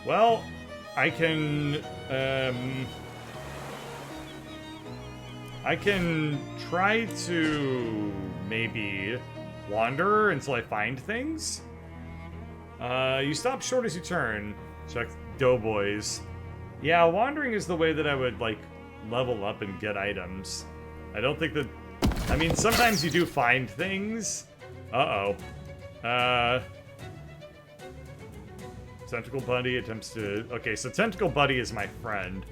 Well, I can try to maybe wander until I find things. You stop short as you turn. Check doughboys. Yeah, wandering is the way that I would, like, level up and get items. I don't think that... I mean, sometimes you do find things. Uh-oh. Tentacle Buddy attempts to... Okay, so Tentacle Buddy is my friend.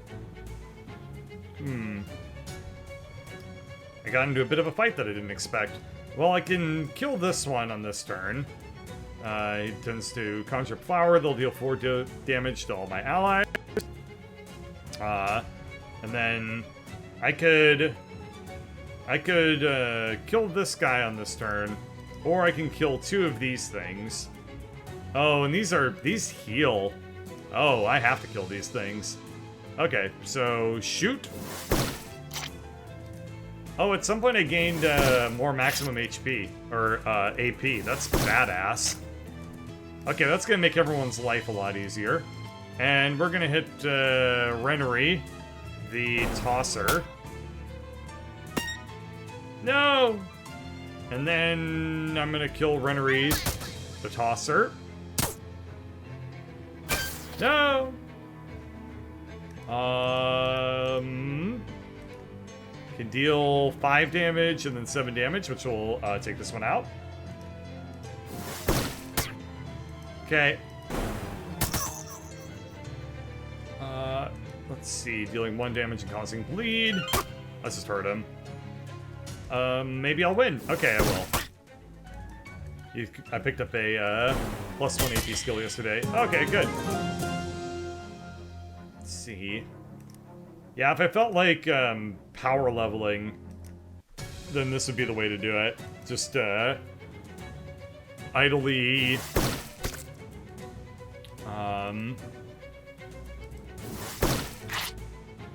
I got into a bit of a fight that I didn't expect. Well, I can kill this one on this turn. He tends to conjure up flower. They'll deal 4 damage to all my allies. And then I could kill this guy on this turn, or I can kill 2 of these things. Oh, and these heal. Oh, I have to kill these things. Okay, so shoot. Oh, at some point I gained more maximum HP, or AP. That's badass. Okay, that's gonna make everyone's life a lot easier. And we're gonna hit Renery, the tosser. No! And then I'm gonna kill Renery, the tosser. No! Can deal 5 damage and then 7 damage, which will take this one out. Okay. Let's see, dealing 1 damage and causing bleed. Let's just hurt him. Maybe I'll win. Okay, I will. I picked up a +1 AP skill yesterday. Okay, good. Let's see. Yeah, if I felt like power leveling, then this would be the way to do it. Just idly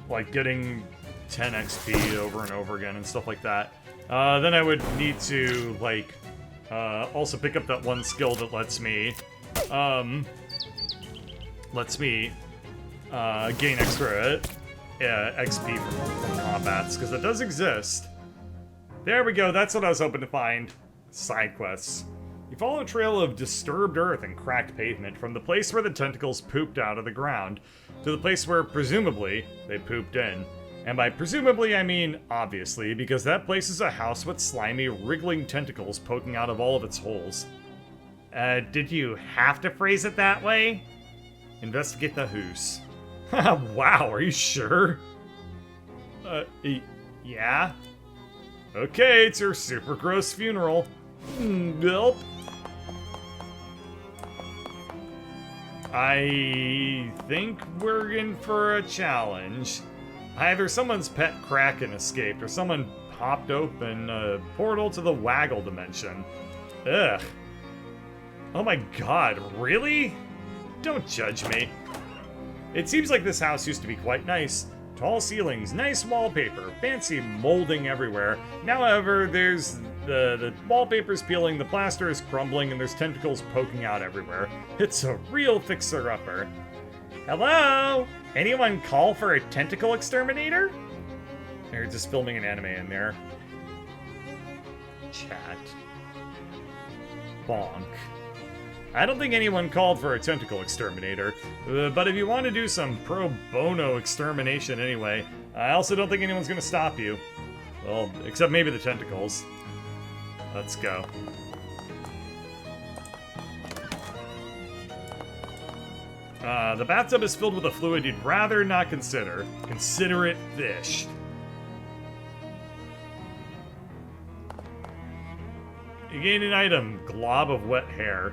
like getting 10 XP over and over again and stuff like that. Then I would need to like also pick up that one skill that lets me gain extra XP from combats, because that does exist. There we go, that's what I was hoping to find. Side quests. You follow a trail of disturbed earth and cracked pavement from the place where the tentacles pooped out of the ground to the place where, presumably, they pooped in. And by presumably, I mean obviously, because that place is a house with slimy, wriggling tentacles poking out of all of its holes. Did you have to phrase it that way? Investigate the hoose. Wow, are you sure? Yeah? Okay, it's your super gross funeral. Gulp. I think we're in for a challenge. Either someone's pet Kraken escaped, or someone popped open a portal to the Waggle dimension. Ugh. Oh my god, really? Don't judge me. It seems like this house used to be quite nice. Tall ceilings, nice wallpaper, fancy molding everywhere. Now, however, there's the wallpaper's peeling, the plaster is crumbling, and there's tentacles poking out everywhere. It's a real fixer-upper. Hello? Anyone call for a tentacle exterminator? They're just filming an anime in there. Chat. Bonk. I don't think anyone called for a tentacle exterminator, but if you want to do some pro bono extermination anyway, I also don't think anyone's gonna stop you. Well, except maybe the tentacles. Let's go. The bathtub is filled with a fluid you'd rather not consider. Consider it fish. You gain an item, glob of wet hair.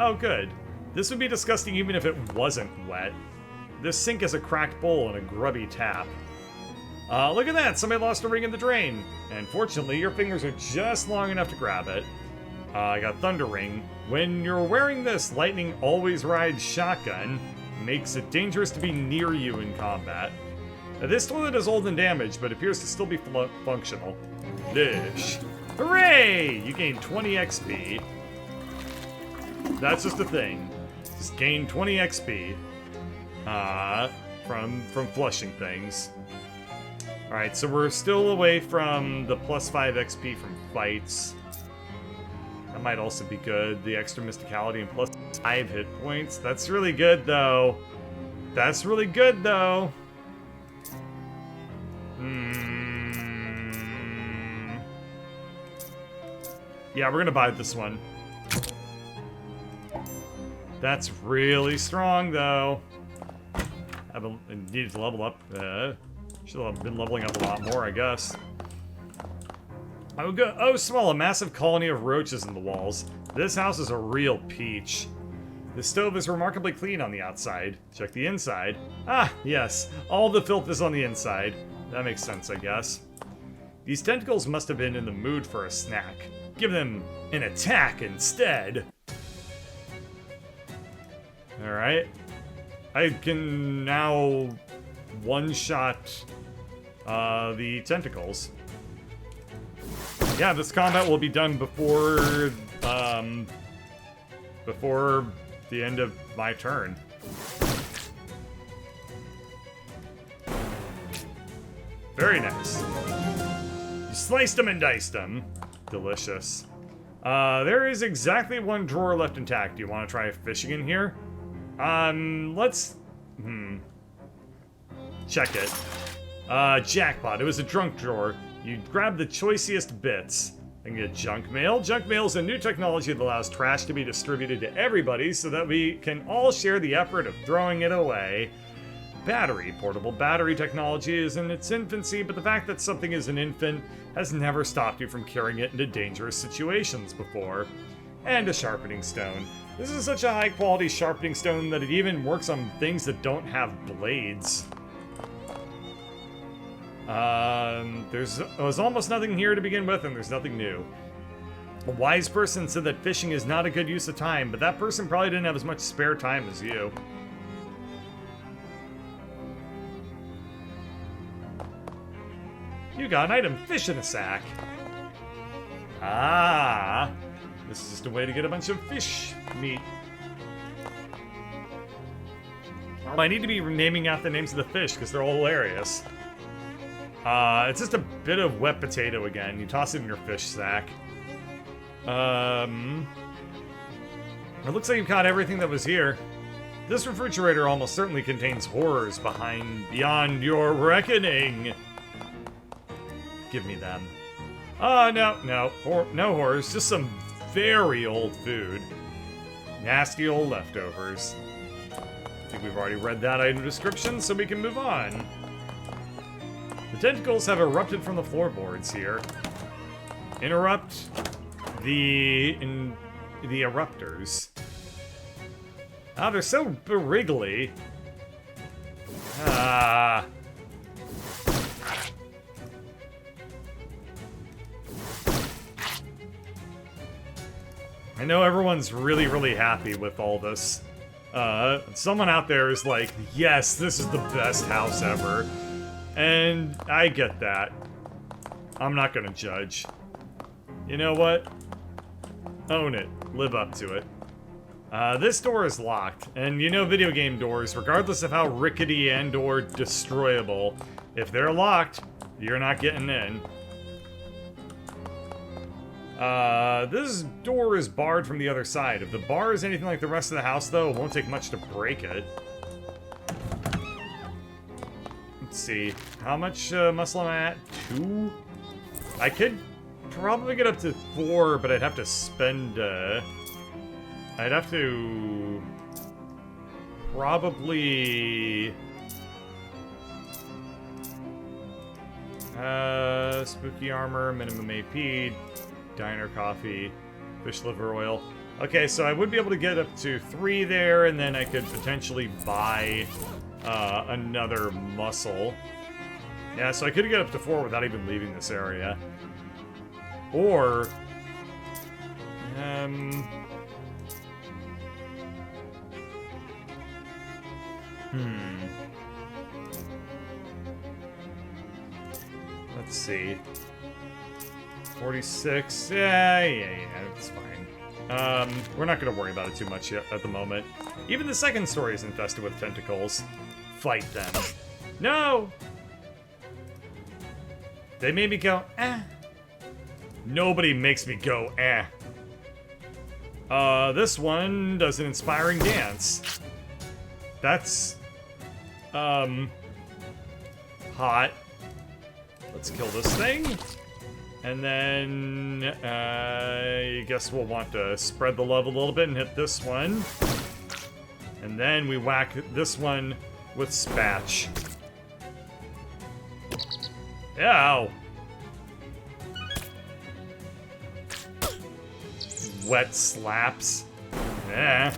Oh, good. This would be disgusting even if it wasn't wet. This sink has a cracked bowl and a grubby tap. Look at that! Somebody lost a ring in the drain. And fortunately, your fingers are just long enough to grab it. I got Thunder Ring. When you're wearing this, lightning always rides shotgun. Makes it dangerous to be near you in combat. This toilet is old and damaged, but appears to still be functional. Dish. Hooray! You gain 20 XP. That's just a thing. Just gain 20 XP from flushing things. Alright, so we're still away from the plus 5 XP from fights. That might also be good. The extra mysticality and plus 5 hit points. That's really good, though. That's really good, though. Yeah, we're gonna buy this one. That's really strong, though. I needed to level up. Should have been leveling up a lot more, I guess. Oh, smell, a massive colony of roaches in the walls. This house is a real peach. The stove is remarkably clean on the outside. Check the inside. Ah, yes. All the filth is on the inside. That makes sense, I guess. These tentacles must have been in the mood for a snack. Give them an attack instead. Alright. I can now one-shot the tentacles. Yeah, this combat will be done before the end of my turn. Very nice. You sliced them and diced them. Delicious. There is exactly one drawer left intact. Do you want to try fishing in here? Let's... Check it. Jackpot. It was a drunk drawer. You grab the choicest bits. I can get junk mail. Junk mail is a new technology that allows trash to be distributed to everybody so that we can all share the effort of throwing it away. Battery. Portable battery technology is in its infancy, but the fact that something is an infant has never stopped you from carrying it into dangerous situations before. And a sharpening stone. This is such a high quality sharpening stone that it even works on things that don't have blades. There's almost nothing here to begin with, and there's nothing new. A wise person said that fishing is not a good use of time, but that person probably didn't have as much spare time as you. You got an item, fish in a sack. Ah, this is just a way to get a bunch of fish meat. Well, I need to be naming out the names of the fish because they're all hilarious. It's just a bit of wet potato again. You toss it in your fish sack. It looks like you've caught everything that was here. This refrigerator almost certainly contains horrors beyond your reckoning. Give me them. No horrors, just some very old food. Nasty old leftovers. I think we've already read that item description, so we can move on. The tentacles have erupted from the floorboards here. Interrupt the eruptors. Ah, they're so wriggly. Ah. I know everyone's really, really happy with all this. Someone out there is like, yes, this is the best house ever. And I get that. I'm not gonna judge. You know what? Own it. Live up to it. This door is locked. And you know video game doors, regardless of how rickety and or destroyable, if they're locked, you're not getting in. This door is barred from the other side. If the bar is anything like the rest of the house, though, it won't take much to break it. Let's see. How much muscle am I at? 2? I could probably get up to 4, but I'd have to spend, I'd have to... probably... spooky armor, minimum AP, diner coffee, fish liver oil. Okay, so I would be able to get up to 3 there, and then I could potentially buy another muscle. Yeah, so I could get up to 4 without even leaving this area. Or... Let's see. 46. Yeah, that's fine. We're not going to worry about it too much yet at the moment. Even the second story is infested with tentacles. Fight them. No! They made me go, eh. Nobody makes me go, eh. This one does an inspiring dance. That's, hot. Let's kill this thing. And then, I guess we'll want to spread the love a little bit and hit this one. And then we whack this one with spatch. Ow! Wet slaps. Eh.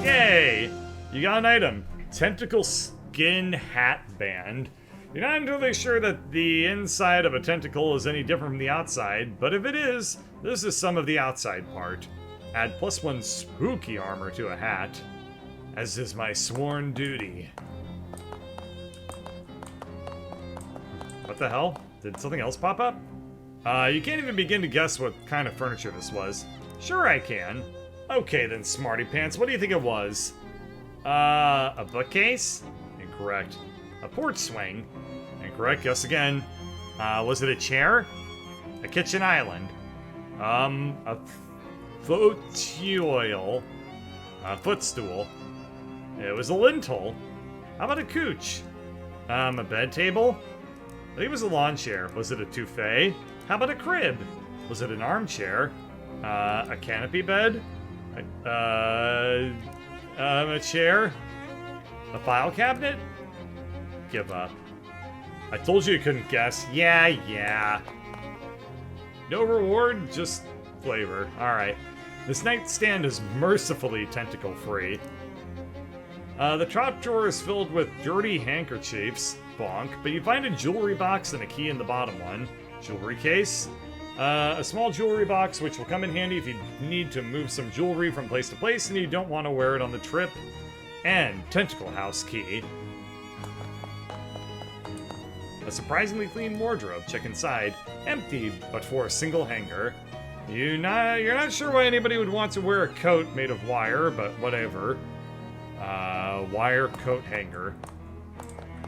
Yay! You got an item. Tentacle skin hat band. You're not entirely sure that the inside of a tentacle is any different from the outside, but if it is, this is some of the outside part. Add +1 spooky armor to a hat, as is my sworn duty. What the hell? Did something else pop up? You can't even begin to guess what kind of furniture this was. Sure I can. Okay then, smarty pants, what do you think it was? A bookcase? Incorrect. A porch swing? Incorrect, guess again. Was it a chair? A kitchen island? A footstool? A footstool? It was a lintel. How about a couch? A bed table? I think it was a lawn chair. Was it a touffet? How about a crib? Was it an armchair? A canopy bed? A chair? A file cabinet? Give up. I told you couldn't guess. Yeah. No reward, just flavor. Alright. This nightstand is mercifully tentacle-free. The top drawer is filled with dirty handkerchiefs. Bonk. But you find a jewelry box and a key in the bottom one. Jewelry case. A small jewelry box which will come in handy if you need to move some jewelry from place to place and you don't want to wear it on the trip. And tentacle house key. A surprisingly clean wardrobe. Check inside. Empty, but for a single hanger. You're not sure why anybody would want to wear a coat made of wire, but whatever. Wire coat hanger.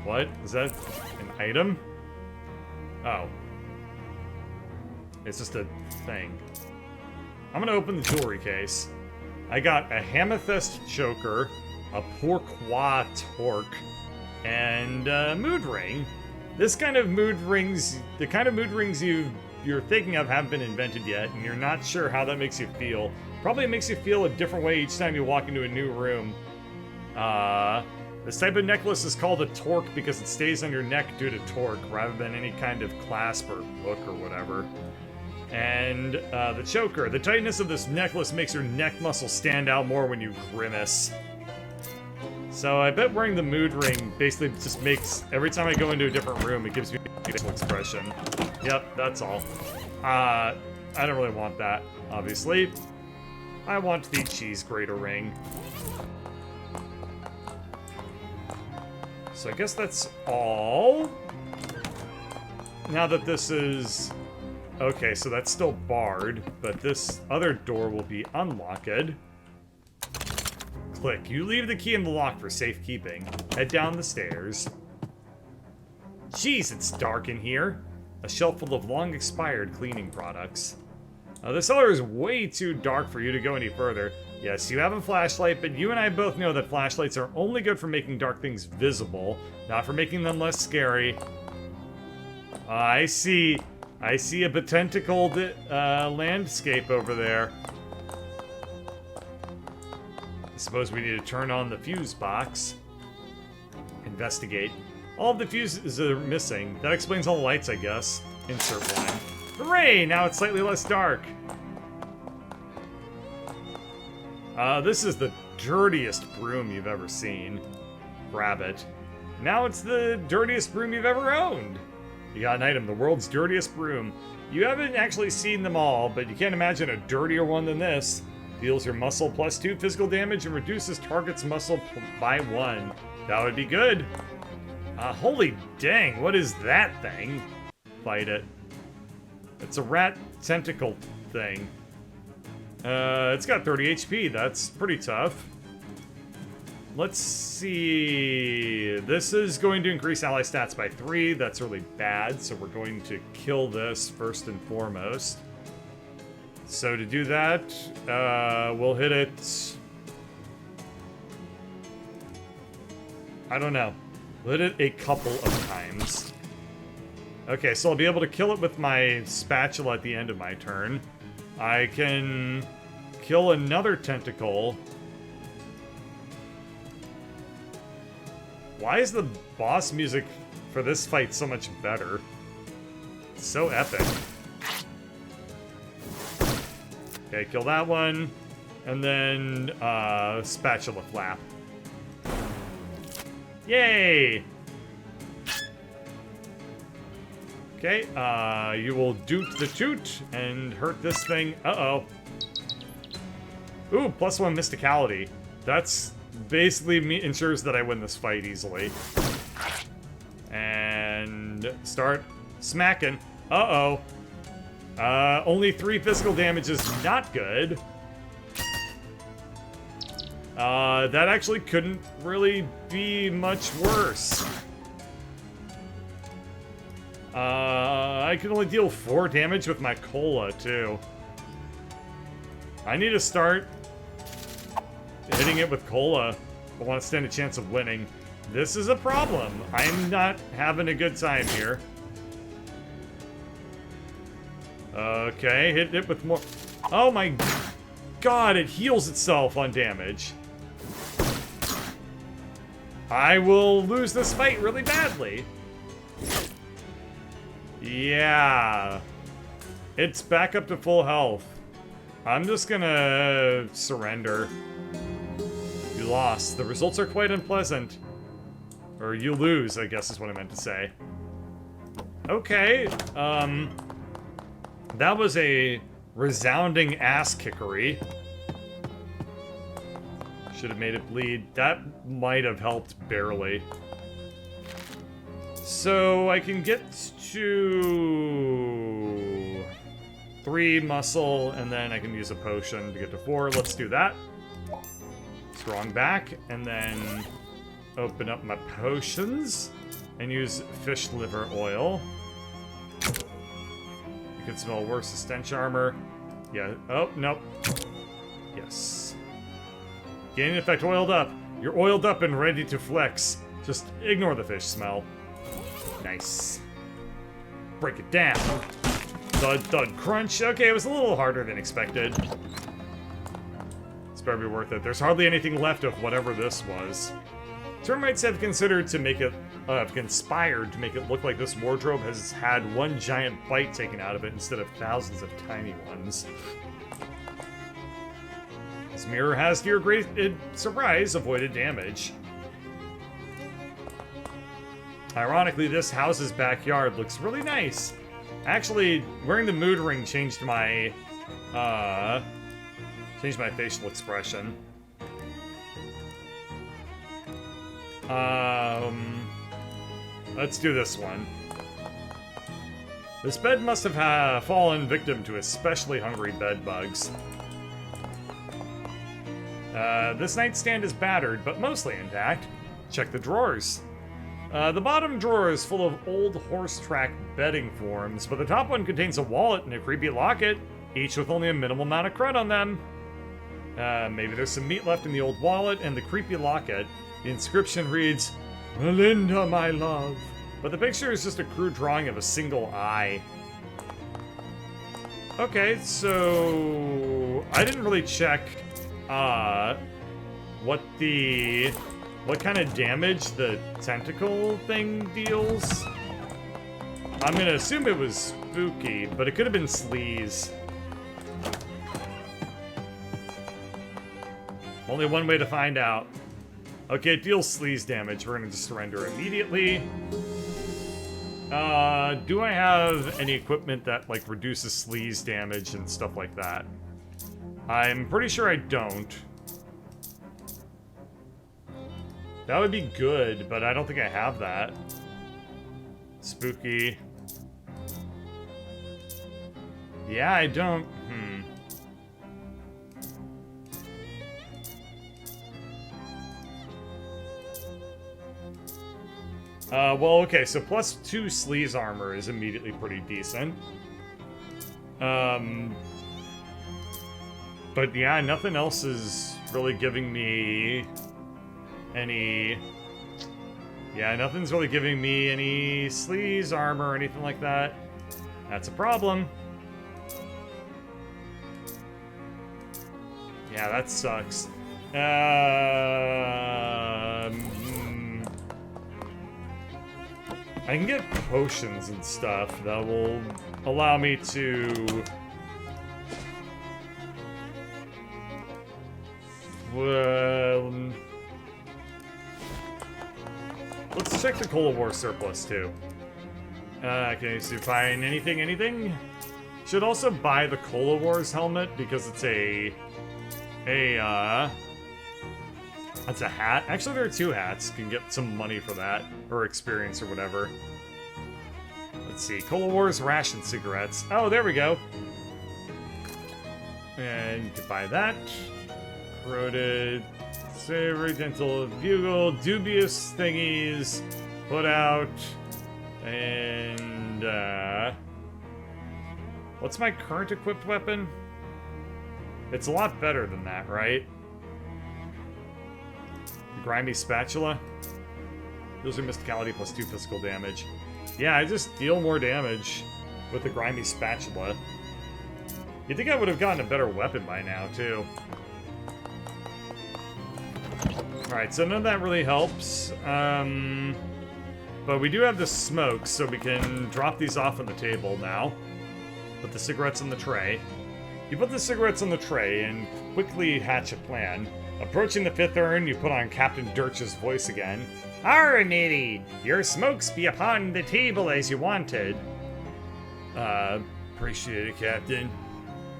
What? Is that an item? Oh. It's just a thing. I'm gonna open the jewelry case. I got a amethyst choker, a pourquoi torque, and a mood ring. This kind of mood rings, the kind of mood rings you're thinking of haven't been invented yet, and you're not sure how that makes you feel. Probably makes you feel a different way each time you walk into a new room. This type of necklace is called a torque because it stays on your neck due to torque, rather than any kind of clasp or hook or whatever. And the choker. The tightness of this necklace makes your neck muscle stand out more when you grimace. So I bet wearing the mood ring basically just makes, every time I go into a different room, it gives me a facial expression. Yep, that's all. I don't really want that, obviously. I want the cheese grater ring. So I guess that's all. Now that this is... Okay, so that's still barred, but this other door will be unlocked. Click. You leave the key in the lock for safekeeping. Head down the stairs. Jeez, it's dark in here. A shelf full of long-expired cleaning products. The cellar is way too dark for you to go any further. Yes, you have a flashlight, but you and I both know that flashlights are only good for making dark things visible, not for making them less scary. I see a potentacled landscape over there. I suppose we need to turn on the fuse box. Investigate. All of the fuses are missing. That explains all the lights, I guess. Insert one. Hooray! Now it's slightly less dark. This is the dirtiest broom you've ever seen. Grab it. Now it's the dirtiest broom you've ever owned. You got an item, the world's dirtiest broom. You haven't actually seen them all, but you can't imagine a dirtier one than this. Deals your muscle +2 physical damage and reduces target's muscle by 1. That would be good. Holy dang, what is that thing? Fight it. It's a rat tentacle thing. It's got 30 HP. That's pretty tough. Let's see. This is going to increase ally stats by 3. That's really bad, so we're going to kill this first and foremost. So to do that, we'll hit it... I don't know. We'll hit it a couple of times. Okay, so I'll be able to kill it with my spatula at the end of my turn. I can kill another tentacle. Why is the boss music for this fight so much better? It's so epic. Okay, kill that one. And then, spatula flap. Yay! Okay, you will doot the toot and hurt this thing. Uh-oh. Ooh, +1 mysticality. That's basically ensures that I win this fight easily. And start smacking. Uh-oh. Only 3 physical damage is not good. That actually couldn't really be much worse. I can only deal 4 damage with my cola, too. I need to start hitting it with cola if I want to stand a chance of winning. This is a problem. I'm not having a good time here. Okay, hit it with more. Oh my god, it heals itself on damage. I will lose this fight really badly. Yeah. It's back up to full health. I'm just gonna surrender. You lost. The results are quite unpleasant. Or you lose, I guess is what I meant to say. Okay, that was a resounding ass kickery. Should have made it bleed. That might have helped barely. So I can get to 3 muscle, and then I can use a potion to get to 4. Let's do that. Strong back, and then open up my potions and use fish liver oil. You can smell worse, the stench armor. Yeah, oh, nope. Yes. Gaining effect oiled up. You're oiled up and ready to flex. Just ignore the fish smell. Nice. Break it down. Thud, thud, crunch. Okay, it was a little harder than expected. It's better be worth it. There's hardly anything left of whatever this was. Termites have considered to make it, conspired to make it look like this wardrobe has had one giant bite taken out of it instead of thousands of tiny ones. This mirror has, to your great surprise, avoided damage. Ironically, this house's backyard looks really nice. Actually, wearing the mood ring changed my facial expression. Let's do this one. This bed must have fallen victim to especially hungry bed bugs. This nightstand is battered, but mostly intact. Check the drawers. The bottom drawer is full of old horse track bedding forms, but the top one contains a wallet and a creepy locket, each with only a minimal amount of crud on them. Maybe there's some meat left in the old wallet and the creepy locket. The inscription reads, "Melinda, my love." But the picture is just a crude drawing of a single eye. Okay, so I didn't really check what kind of damage the tentacle thing deals. I'm gonna assume it was spooky, but it could have been sleaze. Only one way to find out. Okay, it deals sleaze damage. We're gonna just surrender immediately. Do I have any equipment that, like, reduces sleaze damage and stuff like that? I'm pretty sure I don't. That would be good, but I don't think I have that. Spooky. Yeah, I don't. Well, okay, so +2 sleaze armor is immediately pretty decent. But yeah, nothing else is really giving me any... Yeah, nothing's really giving me any sleaze armor or anything like that. That's a problem. Yeah, that sucks. I can get potions and stuff that will allow me to... Well... Let's check the Cola War surplus, too. Okay, so find anything? Should also buy the Cola Wars helmet, because it's it's a hat. Actually, there are 2 hats. Can get some money for that, or experience, or whatever. Let's see. Cola Wars ration cigarettes. Oh, there we go. And you can buy that. Corroded, savory, dental bugle, dubious thingies, put out, and what's my current equipped weapon? It's a lot better than that, right? Grimy spatula. Deals your mysticality +2 physical damage. Yeah, I just deal more damage with the grimy spatula. You'd think I would have gotten a better weapon by now, too. Alright, so none of that really helps. But we do have the smokes, so we can drop these off on the table now. Put the cigarettes on the tray. You put the cigarettes on the tray and quickly hatch a plan. Approaching the 5th urn, you put on Captain Dirch's voice again. "Arr, matey! Your smokes be upon the table as you wanted." Appreciate it, Captain.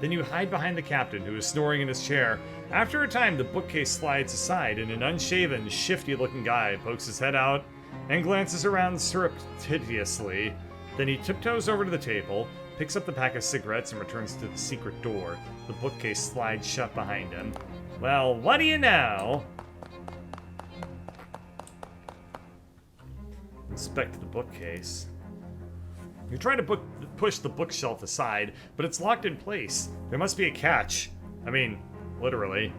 Then you hide behind the captain, who is snoring in his chair. After a time, the bookcase slides aside, and an unshaven, shifty-looking guy pokes his head out and glances around surreptitiously. Then he tiptoes over to the table, picks up the pack of cigarettes, and returns to the secret door. The bookcase slides shut behind him. Well, what do you know? Inspect the bookcase. You're trying to push the bookshelf aside, but it's locked in place. There must be a catch. I mean, literally.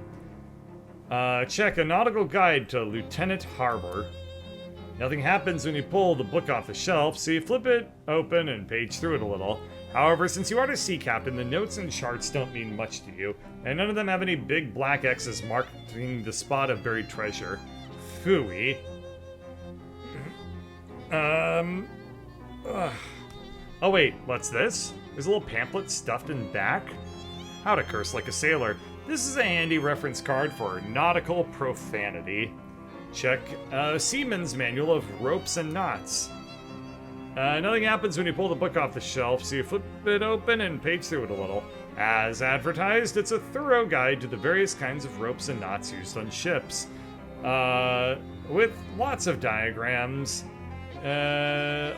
Check a nautical guide to Lieutenant Harbor. Nothing happens when you pull the book off the shelf, so you flip it open and page through it a little. However, since you are a sea captain, the notes and charts don't mean much to you, and none of them have any big black X's marking the spot of buried treasure. Phooey. Oh wait, what's this? There's a little pamphlet stuffed in back? How to curse like a sailor. This is a handy reference card for nautical profanity. Check Seaman's Manual of Ropes and Knots. Nothing happens when you pull the book off the shelf, so you flip it open and page through it a little. As advertised, it's a thorough guide to the various kinds of ropes and knots used on ships. With lots of diagrams,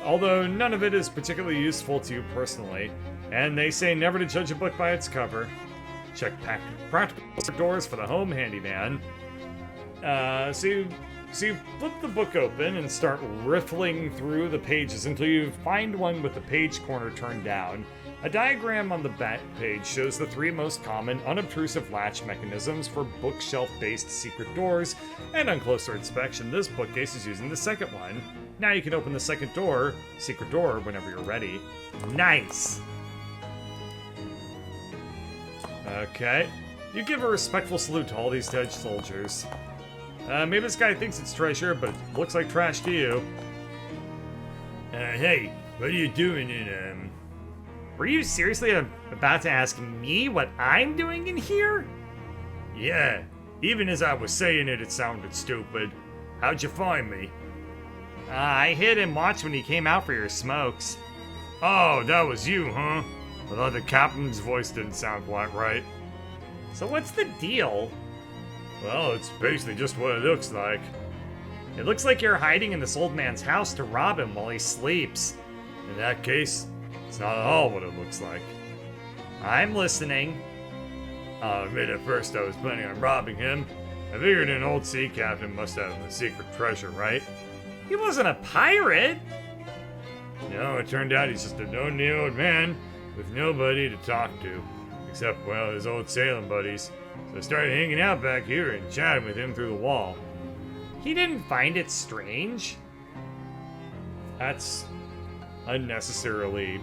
although none of it is particularly useful to you personally. And they say never to judge a book by its cover. Check practical doors for the home handyman. So you flip the book open and start riffling through the pages until you find one with the page corner turned down. A diagram on the back page shows the 3 most common unobtrusive latch mechanisms for bookshelf-based secret doors, and on closer inspection, this bookcase is using the second one. Now you can open the secret door whenever you're ready. Nice! Okay. You give a respectful salute to all these dead soldiers. Maybe this guy thinks it's treasure, but it looks like trash to you. Hey, what are you doing in, Were you seriously about to ask me what I'm doing in here? Yeah, even as I was saying it, it sounded stupid. How'd you find me? I hid and watched when you came out for your smokes. Oh, that was you, huh? Although the captain's voice didn't sound quite right. So what's the deal? Well, it's basically just what it looks like. It looks like you're hiding in this old man's house to rob him while he sleeps. In that case, it's not at all what it looks like. I'm listening. I'll admit at first I was planning on robbing him. I figured an old sea captain must have a secret treasure, right? He wasn't a pirate. No, it turned out he's just a lonely old man with nobody to talk to. Except, well, his old sailing buddies. So I started hanging out back here and chatting with him through the wall. He didn't find it strange? That's unnecessarily,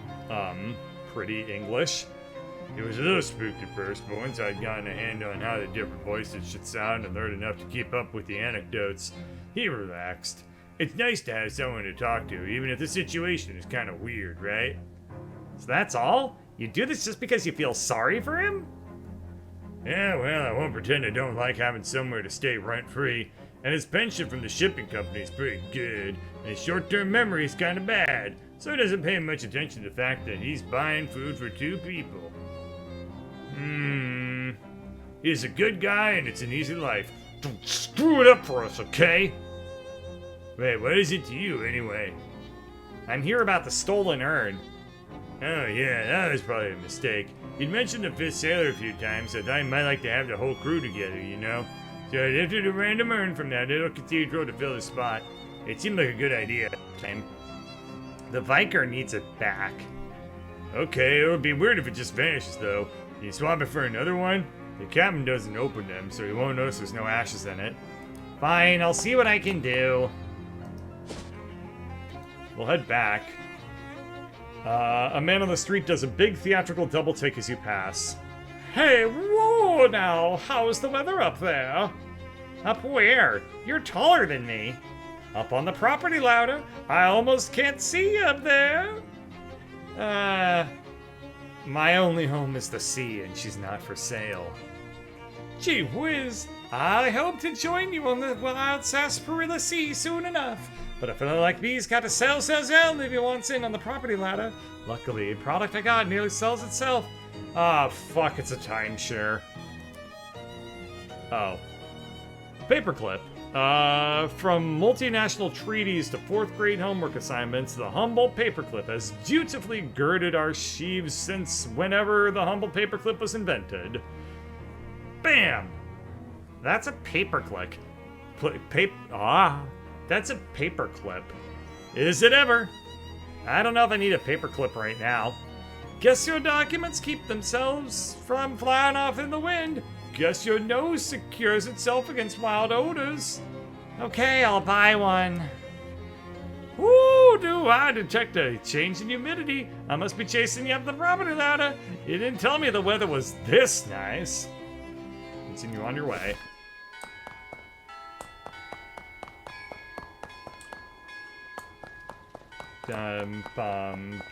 pretty English. It was a little spooked at first, but once I'd gotten a handle on how the different voices should sound and learned enough to keep up with the anecdotes, he relaxed. It's nice to have someone to talk to, even if the situation is kind of weird, right? So that's all? You do this just because you feel sorry for him? Yeah, well, I won't pretend I don't like having somewhere to stay rent-free, and his pension from the shipping company is pretty good, and his short-term memory is kind of bad, so he doesn't pay much attention to the fact that he's buying food for 2 people. He's a good guy and it's an easy life. Don't screw it up for us, okay? Wait, what is it to you, anyway? I'm here about the stolen urn. Oh yeah, that was probably a mistake. He'd mentioned the 5th sailor a few times, so I thought he might like to have the whole crew together, you know? So I lifted a random urn from that little cathedral to fill the spot. It seemed like a good idea at the time. The Viker needs it back. Okay, it would be weird if it just vanishes, though. Can you swap it for another one? The captain doesn't open them, so he won't notice there's no ashes in it. Fine, I'll see what I can do. We'll head back. A man on the street does a big theatrical double take as you pass. Hey, whoa now! How's the weather up there? Up where? You're taller than me. Up on the property ladder. I almost can't see you up there. My only home is the sea, and she's not for sale. Gee whiz! I hope to join you on the wild sarsaparilla sea soon enough. But a fellow like me's got to sell if he wants in on the property ladder. Luckily, the product I got nearly sells itself. Ah, fuck, it's a timeshare. Oh. Paperclip. From multinational treaties to 4th grade homework assignments, the humble paperclip has dutifully girded our sheaves since whenever the humble paperclip was invented. Bam! That's a paperclip. That's a paperclip. Is it ever? I don't know if I need a paperclip right now. Guess your documents keep themselves from flying off in the wind. Guess your nose secures itself against wild odors. Okay, I'll buy one. Ooh, do I detect a change in humidity? I must be chasing you up the property ladder. You didn't tell me the weather was this nice. Continue on your way.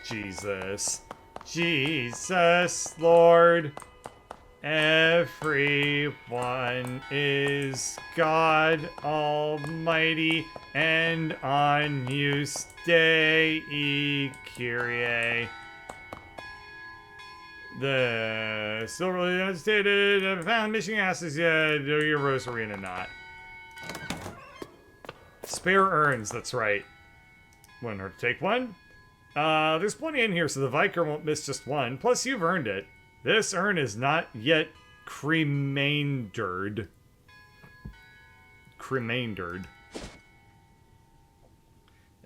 Jesus. Jesus, Lord. Everyone is God Almighty, and on you stay, Kyrie. The still really unstated, I found missing asses yet, do your rosary in a knot. Spare urns, that's right. Wouldn't hurt to take one. There's plenty in here, so the Viker won't miss just one. Plus, you've earned it. This urn is not yet cremaindered.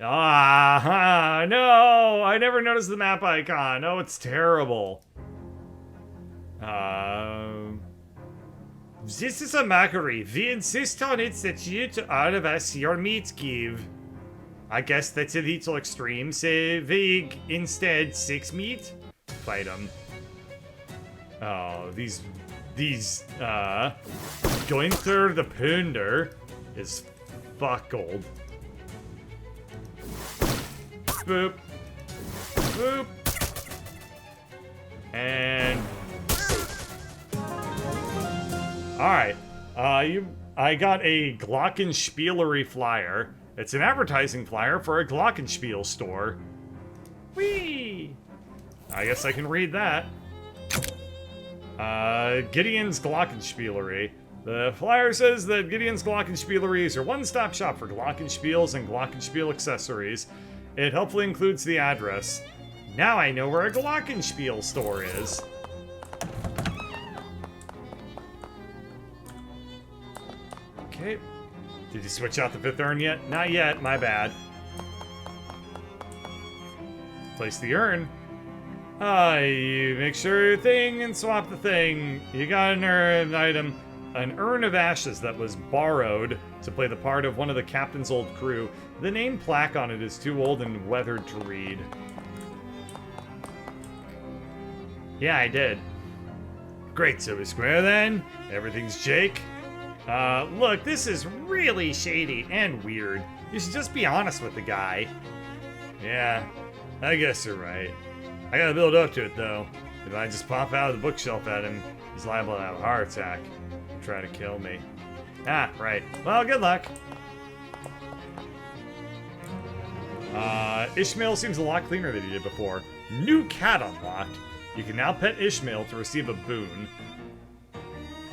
Ah, no! I never noticed the map icon. Oh, it's terrible. This is a mockery. We insist on it that you to all of us your meat give. I guess that's a little extreme. Say we instead 6 meat. Fight them. Oh, these, Gunther the Punder is buckled. Boop. Boop. And... Alright, I got a Glockenspielery flyer. It's an advertising flyer for a Glockenspiel store. Whee! I guess I can read that. Gideon's Glockenspielery. The flyer says that Gideon's Glockenspielery is your one-stop shop for Glockenspiels and Glockenspiel accessories. It helpfully includes the address. Now I know where a Glockenspiel store is. Okay. Did you switch out the 5th urn yet? Not yet, my bad. Place the urn. You make sure your thing and swap the thing. You got an urn item. An urn of ashes that was borrowed to play the part of one of the captain's old crew. The name plaque on it is too old and weathered to read. Yeah, I did. Great, so we square then? Everything's Jake? Look, this is really shady and weird. You should just be honest with the guy. Yeah, I guess you're right. I gotta build up to it, though. If I just pop out of the bookshelf at him, he's liable to have a heart attack and try to kill me. Ah, right. Well, good luck. Ishmael seems a lot cleaner than he did before. New cat unlocked. You can now pet Ishmael to receive a boon.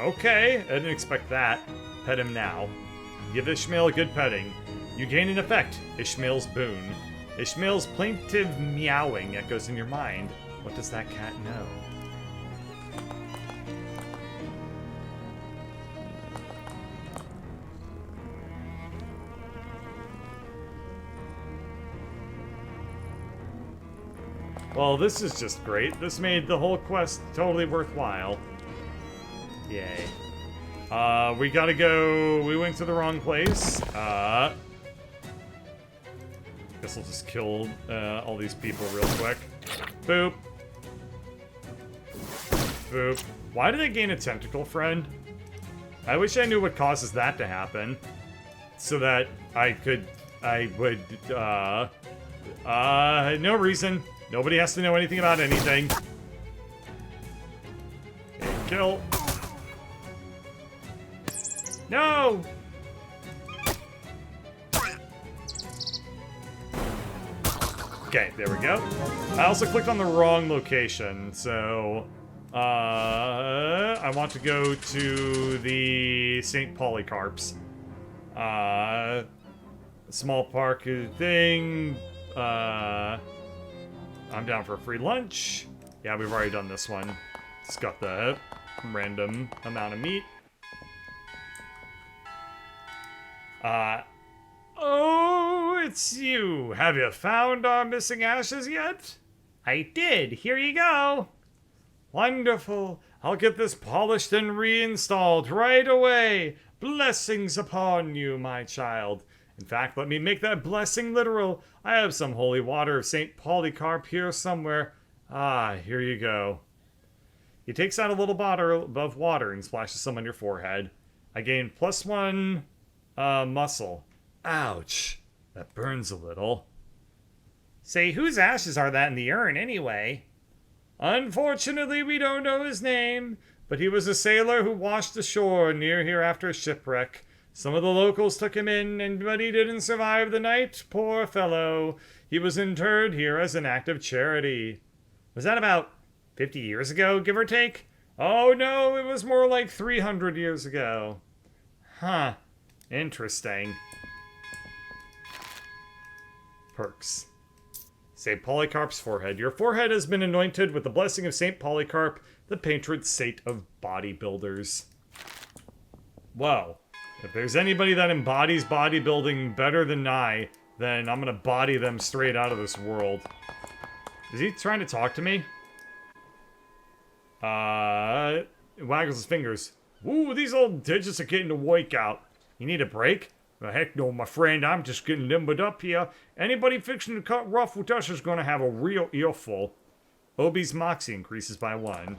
Okay, I didn't expect that. Pet him now. Give Ishmael a good petting. You gain an effect, Ishmael's boon. Ishmael's plaintive meowing echoes in your mind. What does that cat know? Well, this is just great. This made the whole quest totally worthwhile. Yay. We gotta go... We went to the wrong place. Guess we'll just kill all these people real quick. Boop. Boop. Why did I gain a tentacle friend? I wish I knew what causes that to happen. So that I would, no reason. Nobody has to know anything about anything. Okay, kill. No! Okay, there we go. I also clicked on the wrong location, so... I want to go to the St. Polycarp's. Small park thing. I'm down for a free lunch. Yeah, we've already done this one. It's got the random amount of meat. Oh, it's you. Have you found our missing ashes yet? I did. Here you go. Wonderful. I'll get this polished and reinstalled right away. Blessings upon you, my child. In fact, let me make that blessing literal. I have some holy water of St. Polycarp here somewhere. Ah, here you go. He takes out a little bottle of water and splashes some on your forehead. I gain +1 muscle. Ouch. That burns a little. Say, whose ashes are that in the urn anyway? Unfortunately, we don't know his name, but he was a sailor who washed ashore near here after a shipwreck. Some of the locals took him in, but he didn't survive the night. Poor fellow. He was interred here as an act of charity. Was that about 50 years ago, give or take? Oh no, it was more like 300 years ago. Huh. Interesting. Perks. St. Polycarp's forehead. Your forehead has been anointed with the blessing of St. Polycarp, the patron saint of bodybuilders. Whoa. If there's anybody that embodies bodybuilding better than I, then I'm gonna body them straight out of this world. Is he trying to talk to me? Waggles his fingers. Ooh, these old digits are getting a workout. You need a break? Well, heck no, my friend. I'm just getting limbered up here. Anybody fixing to cut rough with us is gonna have a real earful. Obi's moxie increases by 1.